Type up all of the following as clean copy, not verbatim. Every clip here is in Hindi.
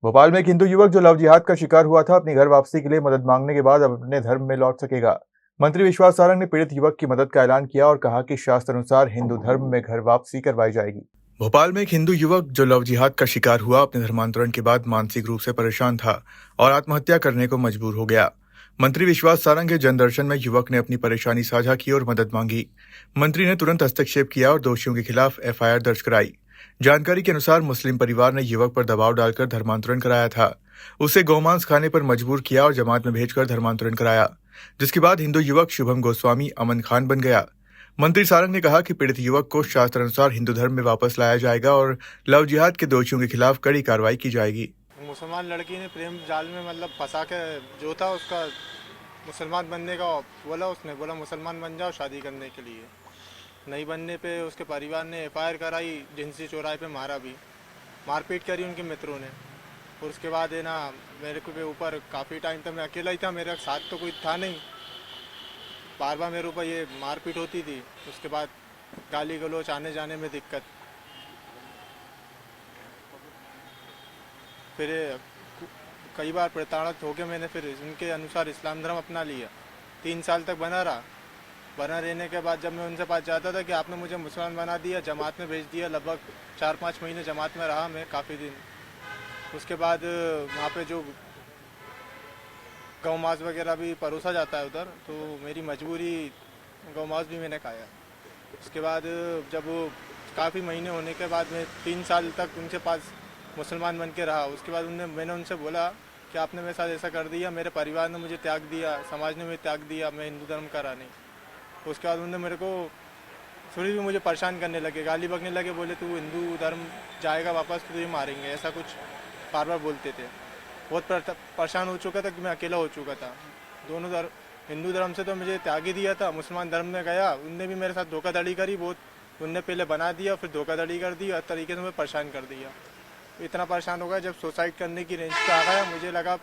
भोपाल में एक हिंदू युवक जो लव जिहाद का शिकार हुआ था, अपनी घर वापसी के लिए मदद मांगने के बाद अब अपने धर्म में लौट सकेगा। मंत्री विश्वास सारंग ने पीड़ित युवक की मदद का ऐलान किया और कहा कि शास्त्र अनुसार हिंदू धर्म में घर वापसी करवाई जाएगी। भोपाल में एक हिंदू युवक जो लव जिहाद का शिकार हुआ, अपने धर्मांतरण के बाद मानसिक रूप से परेशान था और आत्महत्या करने को मजबूर हो गया। मंत्री विश्वास सारंग के जनदर्शन में युवक ने अपनी परेशानी साझा की और मदद मांगी। मंत्री ने तुरंत हस्तक्षेप किया और दोषियों के खिलाफ एफआईआर दर्ज कराई। जानकारी के अनुसार मुस्लिम परिवार ने युवक पर दबाव डालकर धर्मांतरण कराया था। उसे गौमांस खाने पर मजबूर किया और जमात में भेजकर धर्मांतरण कराया, जिसके बाद हिंदू युवक शुभम गोस्वामी अमन खान बन गया। मंत्री सारंग ने कहा कि पीड़ित युवक को शास्त्र अनुसार हिंदू धर्म में वापस लाया जाएगा और लव जिहाद के दोषियों के खिलाफ कड़ी कार्रवाई की जाएगी। मुसलमान लड़की ने प्रेम जाल में मतलब फंसा के जो था उसका मुसलमान बनने का बोला, उसने बोला मुसलमान बन जाओ शादी करने के लिए। नहीं बनने पे उसके परिवार ने एफआईआर कराई, जिनसी चौराहे पे मारा भी, मारपीट करी उनके मित्रों ने। और उसके बाद है ना मेरे को ऊपर काफ़ी टाइम तक मैं अकेला ही था, मेरे साथ तो कोई था नहीं। बार बार मेरे ऊपर ये मारपीट होती थी। उसके बाद गाली गलौच, आने जाने में दिक्कत। फिर कई बार प्रताड़ित होकर मैंने फिर उनके अनुसार इस्लाम धर्म अपना लिया। 3 साल तक बना रहा। बना रहने के बाद जब मैं उनसे पास जाता था कि आपने मुझे मुसलमान बना दिया, जमात में भेज दिया। लगभग 4-5 महीने जमात में रहा मैं, काफ़ी दिन। उसके बाद वहाँ पे जो गौ मांस वगैरह भी परोसा जाता है उधर, तो मेरी मजबूरी गौ मांस भी मैंने खाया। उसके बाद जब काफ़ी महीने होने के बाद मैं 3 साल तक उनके पास मुसलमान बन के रहा। उसके बाद मैंने उनसे बोला कि आपने मेरे साथ ऐसा कर दिया, मेरे परिवार ने मुझे त्याग दिया, समाज ने मुझे त्याग दिया, मैं हिंदू धर्म का रहा नहीं। उसके बाद उन्होंने मेरे को थोड़ी भी मुझे परेशान करने लगे, गाली बकने लगे। बोले तू हिंदू धर्म जाएगा वापस तो तुझे मारेंगे, ऐसा कुछ बार बार बोलते थे। बहुत परेशान हो चुका था कि मैं अकेला हो चुका था। दोनों धर्म, हिंदू धर्म से तो मुझे त्याग ही दिया था, मुसलमान धर्म में गया, उनने भी मेरे साथ धोखाधड़ी करी बहुत। उनने पहले बना दिया, फिर धोखाधड़ी कर दी, हर तरीके से मुझे परेशान कर दिया। इतना परेशान हो गया जब सुसाइड करने की रेंज पे आ गया, मुझे लगा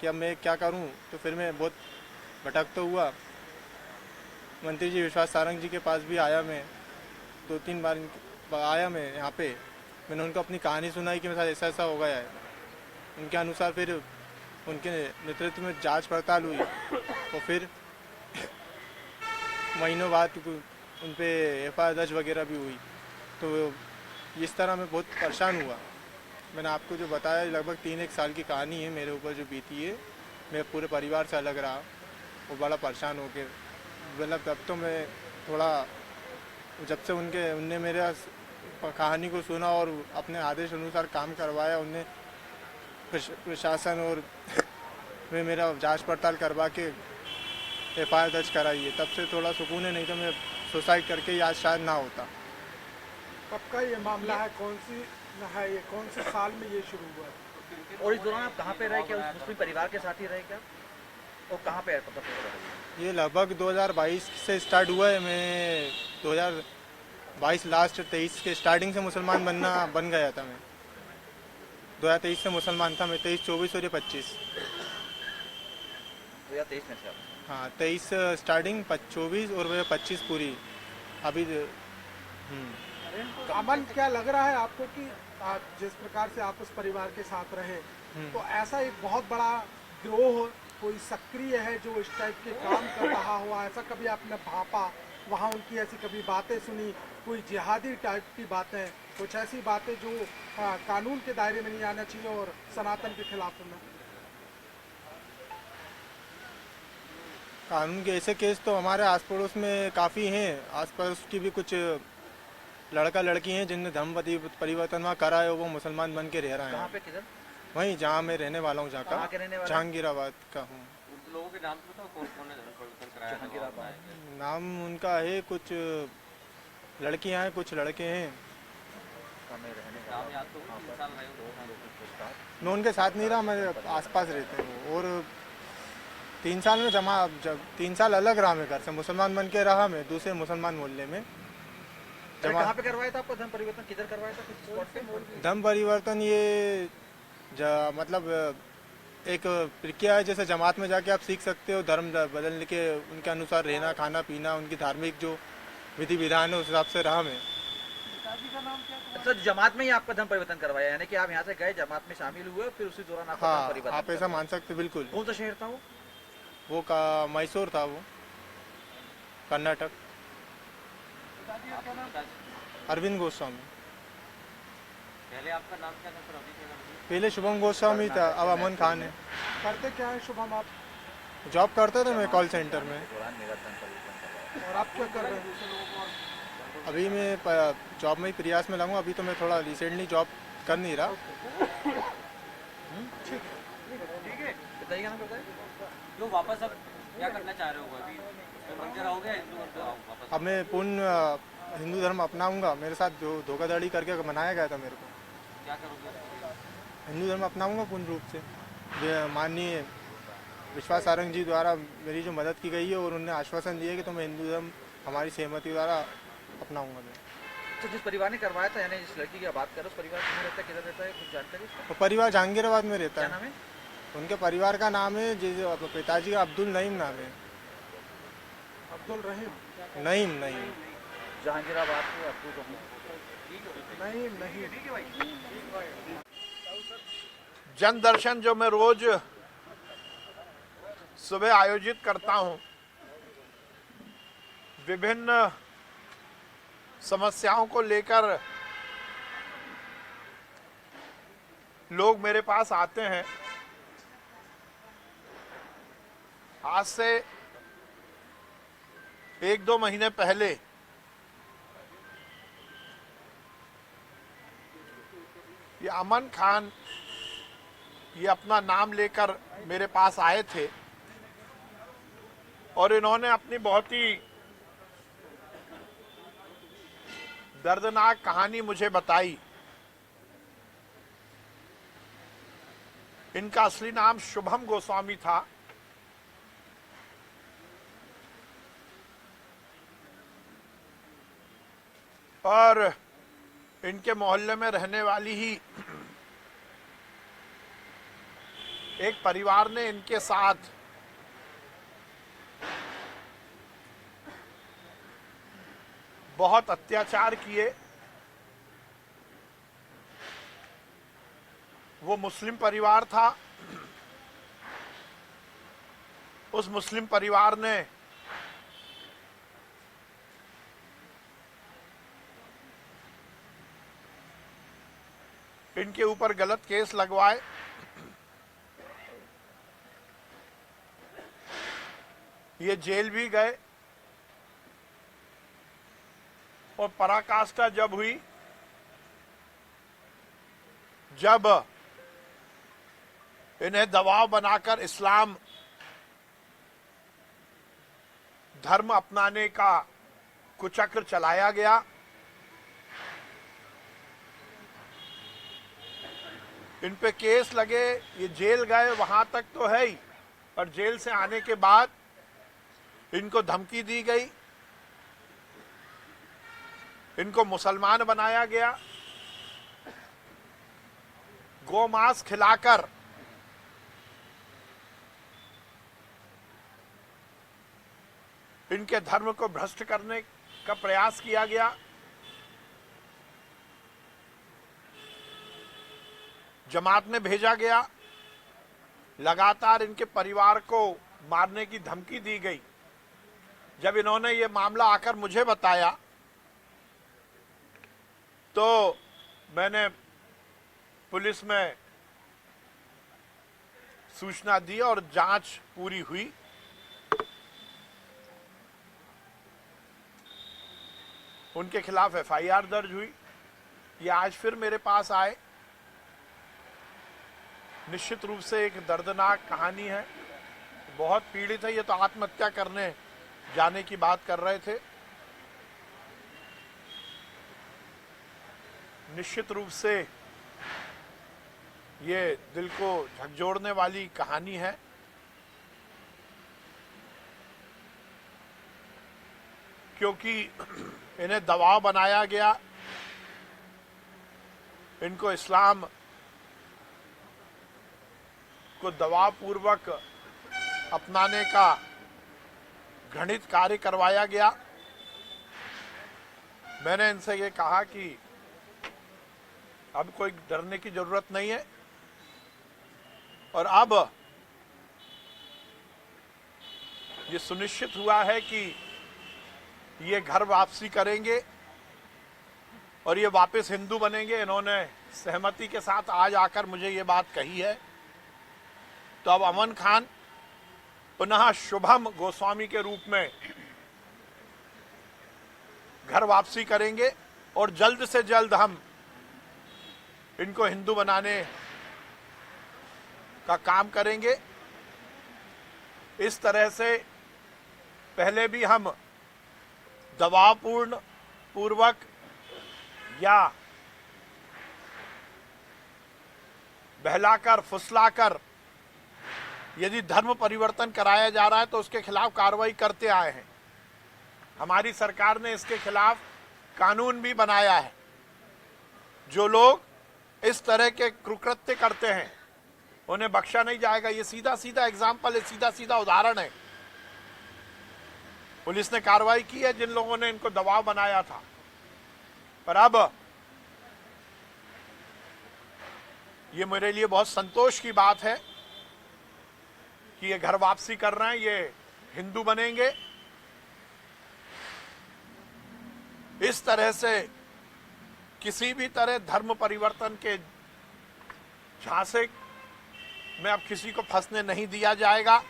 कि अब मैं क्या करूं। तो फिर मैं बहुत भटकता हुआ मंत्री जी विश्वास सारंग जी के पास भी आया। मैं 2-3 बार आया मैं यहाँ पे। मैंने उनको अपनी कहानी सुनाई कि मेरे साथ ऐसा ऐसा हो गया है। उनके अनुसार फिर उनके नेतृत्व में जांच पड़ताल हुई और फिर महीनों बाद उन पे एफआईआर दर्ज वगैरह भी हुई। तो इस तरह मैं बहुत परेशान हुआ। मैंने आपको जो बताया लगभग 3-1 साल की कहानी है मेरे ऊपर जो बीती है। मैं पूरे परिवार से अलग रहा, वो बड़ा परेशान हो गए। मतलब तब तो मैं थोड़ा, जब से उनने मेरे कहानी को सुना और अपने आदेश अनुसार काम करवाया, उनने प्रशासन और में मेरा जांच पड़ताल करवा के एफआईआर दर्ज कराई है, तब से थोड़ा सुकून है। नहीं तो मैं सुसाइड करके ही आज शायद ना होता। कब का ये मामला है, कौन सी है, ये कौन से साल में ये शुरू हुआ है? और इस दौरान आप कहाँ पे रहे? क्या उस मुस्लिम परिवार के साथ ही रहे क्या? और कहाँ पे रहे? ये लगभग 2022 से स्टार्ट हुआ है। मैं 2022 लास्ट 23 के स्टार्टिंग से मुसलमान बन गया था। मैं 2023 से मुसलमान था मैं, 23, 24 और ये 25। 2023 में से आप? हाँ, 23 स्टार्टिंग, 24 और वह 25 पूरी अभी। अमन, क्या लग रहा है आपको कि जिस प्रकार से आप उस परिवार के साथ रहे, तो ऐसा एक बहुत बड़ा गिरोह कोई सक्रिय है जो इस टाइप के काम कर रहा हुआ, ऐसा कभी आपने भापा? वहाँ उनकी ऐसी कभी बातें सुनी, कोई जिहादी टाइप की बातें, कुछ ऐसी बातें जो कानून के दायरे में नहीं आना चाहिए और सनातन के खिलाफ होना? कानून के ऐसे केस तो हमारे आस पड़ोस में काफ़ी हैं। आस पड़ोस की भी कुछ लड़का लड़की हैं जिनने धर्म परिवर्तन करा है, वो मुसलमान बन के रह रहे हैं। कहाँ पे, किधर? वहीं जहाँ मैं रहने वाला हूँ, जहाँ कहाँ के रहने का वाले? जहांगीराबाद का हूँ। लोगों के नाम तो बताओ, कौन कौन ने धर्म परिवर्तन कराया? जहांगीराबाद। नाम उनका है, कुछ लड़कियां हैं, कुछ लड़के हैं। नाम याद तो 3 साल रहे हो। मैं उनके साथ नहीं रहा, मेरे आसपास रहते हैं वो। और 3 साल में जब 3 साल अलग रहा मैं घर से, मुसलमान बन के रहा मैं दूसरे मुसलमान मोहल्ले में। कहाँ पे करवाया था आपको धर्म परिवर्तन? किधर करवाया था? किस स्पॉट पे? धर्म परिवर्तन ये मतलब एक प्रक्रिया है, जैसे जमात में जाके आप सीख सकते हो धर्म बदलने के, उनके अनुसार रहना, खाना पीना, उनकी धार्मिक जो विधि विधान है उस हिसाब से रहा मैं। पिताजी का नाम क्या था? सर जमात में ही आपका धर्म परिवर्तन करवाया, यानी कि आप यहाँ से गए, जमात में शामिल हुए, फिर उसी दौरान आपका धर्म हाँ, परिवर्तन आप ऐसा करवाया। मान सकते बिल्कुल। कौन सा शहर था वो? वो का मैसूर था, वो कर्नाटक। पिताजी का क्या नाम था? अरविंद गोस्वामी। पहले आपका नाम क्या था सर? अभी क्या नाम है? पहले शुभम गोस्वामी था, अब अमन खान है। करते क्या है शुभम आप? जॉब करता था मैं कॉल सेंटर में। दौरान मेरा धर्म परिवर्तन करवाया। और आप क्या कर रहे हैं? अभी मैं जॉब में ही प्रयास में लगूँ। अभी तो मैं थोड़ा रिसेंटली जॉब कर नहीं रहा। पिताजी का नाम बताए। जो वापस अब क्या करना चाह रहे हो? अभी उसमें मंदिर आओगे, हिंदू मंदिर आओ वापस? अब मैं पूर्ण हिंदू धर्म अपनाऊंगा। मेरे साथ जो धोखाधड़ी करके मनाया गया था मेरे को, क्या करोगे? हिंदू धर्म अपनाऊंगा पूर्ण रूप से। माननीय विश्वास सारंग जी द्वारा मेरी जो मदद की गई है और उन्होंने आश्वासन दिया कि तो मैं हिंदू धर्म हमारी सहमति द्वारा अपनाऊंगा मैं। तो जिस परिवार ने करवाया था, यानी जिस लड़की की आप बात कर रहे हो, उस परिवार कहाँ रहता है, किधर रहता है, कुछ जानकारी इसका? तो परिवार जहांगीराबाद में रहता क्या है। नाम है? उनके परिवार का नाम है, जो पिताजी का अब्दुल नईम नाम है। अब्दुल रहीम? नईम नईम। जहांगीराबाद के अब्दुल रहीम। नहीं। जन दर्शन जो मैं रोज सुबह आयोजित करता हूं, विभिन्न समस्याओं को लेकर लोग मेरे पास आते हैं। आज से 1-2 महीने पहले ये अमन खान ये अपना नाम लेकर मेरे पास आए थे और इन्होंने अपनी बहुत ही दर्दनाक कहानी मुझे बताई। इनका असली नाम शुभम गोस्वामी था। और इनके मोहल्ले में रहने वाली ही एक परिवार ने इनके साथ बहुत अत्याचार किए। वो मुस्लिम परिवार था। उस मुस्लिम परिवार ने इनके ऊपर गलत केस लगवाए। ये जेल भी गए और पराकाष्ठा जब हुई, जब इन्हें दबाव बनाकर इस्लाम धर्म अपनाने का कुचक्र चलाया गया, इन पे केस लगे, ये जेल गए, वहां तक तो है ही, पर जेल से आने के बाद इनको धमकी दी गई, इनको मुसलमान बनाया गया, गोमांस खिलाकर इनके धर्म को भ्रष्ट करने का प्रयास किया गया। जमात में भेजा गया। लगातार इनके परिवार को मारने की धमकी दी गई। जब इन्होंने ये मामला आकर मुझे बताया तो मैंने पुलिस में सूचना दी और जांच पूरी हुई। उनके खिलाफ एफआईआर दर्ज हुई। ये आज फिर मेरे पास आए। निश्चित रूप से एक दर्दनाक कहानी है। बहुत पीड़ित है। ये तो आत्महत्या करने जाने की बात कर रहे थे। निश्चित रूप से ये दिल को झकझोरने वाली कहानी है। क्योंकि इन्हें दबाव बनाया गया, इनको इस्लाम को दबावपूर्वक अपनाने का घृणित कार्य करवाया गया। मैंने इनसे ये कहा कि अब कोई डरने की जरूरत नहीं है और अब ये सुनिश्चित हुआ है कि ये घर वापसी करेंगे और ये वापस हिंदू बनेंगे। इन्होंने सहमति के साथ आज आकर मुझे ये बात कही है। तो अब अमन खान पुनः शुभम गोस्वामी के रूप में घर वापसी करेंगे और जल्द से जल्द हम इनको हिंदू बनाने का काम करेंगे। इस तरह से पहले भी हम दबावपूर्ण पूर्वक या बहलाकर फुसलाकर यदि धर्म परिवर्तन कराया जा रहा है तो उसके खिलाफ कार्रवाई करते आए हैं। हमारी सरकार ने इसके खिलाफ कानून भी बनाया है। जो लोग इस तरह के कुकृत्य करते हैं उन्हें बख्शा नहीं जाएगा। ये सीधा सीधा एग्जाम्पल है, सीधा सीधा उदाहरण है। पुलिस ने कार्रवाई की है जिन लोगों ने इनको दबाव बनाया था। पर अब ये मेरे लिए बहुत संतोष की बात है कि ये घर वापसी कर रहे हैं, ये हिंदू बनेंगे। इस तरह से किसी भी तरह धर्म परिवर्तन के झांसे में अब किसी को फंसने नहीं दिया जाएगा।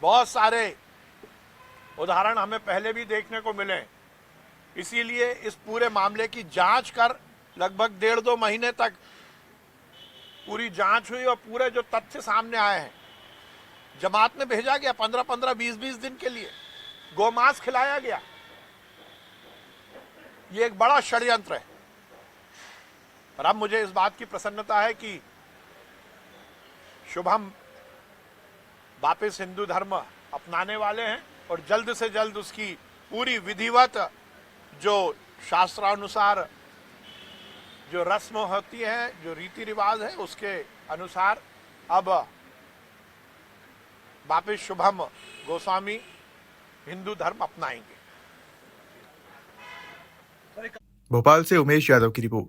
बहुत सारे उदाहरण हमें पहले भी देखने को मिले। इसीलिए इस पूरे मामले की जांच कर लगभग 1.5-2 महीने तक पूरी जांच हुई और पूरे जो तथ्य सामने आए हैं, जमात में भेजा गया 15-15, 20-20 दिन के लिए, गोमांस खिलाया गया। ये एक बड़ा षड्यंत्र है। पर अब मुझे इस बात की प्रसन्नता है कि शुभम वापस हिंदू धर्म अपनाने वाले हैं और जल्द से जल्द उसकी पूरी विधिवत जो शास्त्रानुसार जो रस्म होती है, जो रीति रिवाज है, उसके अनुसार अब वापस शुभम गोस्वामी हिंदू धर्म अपनाएंगे। भोपाल से उमेश यादव की रिपोर्ट।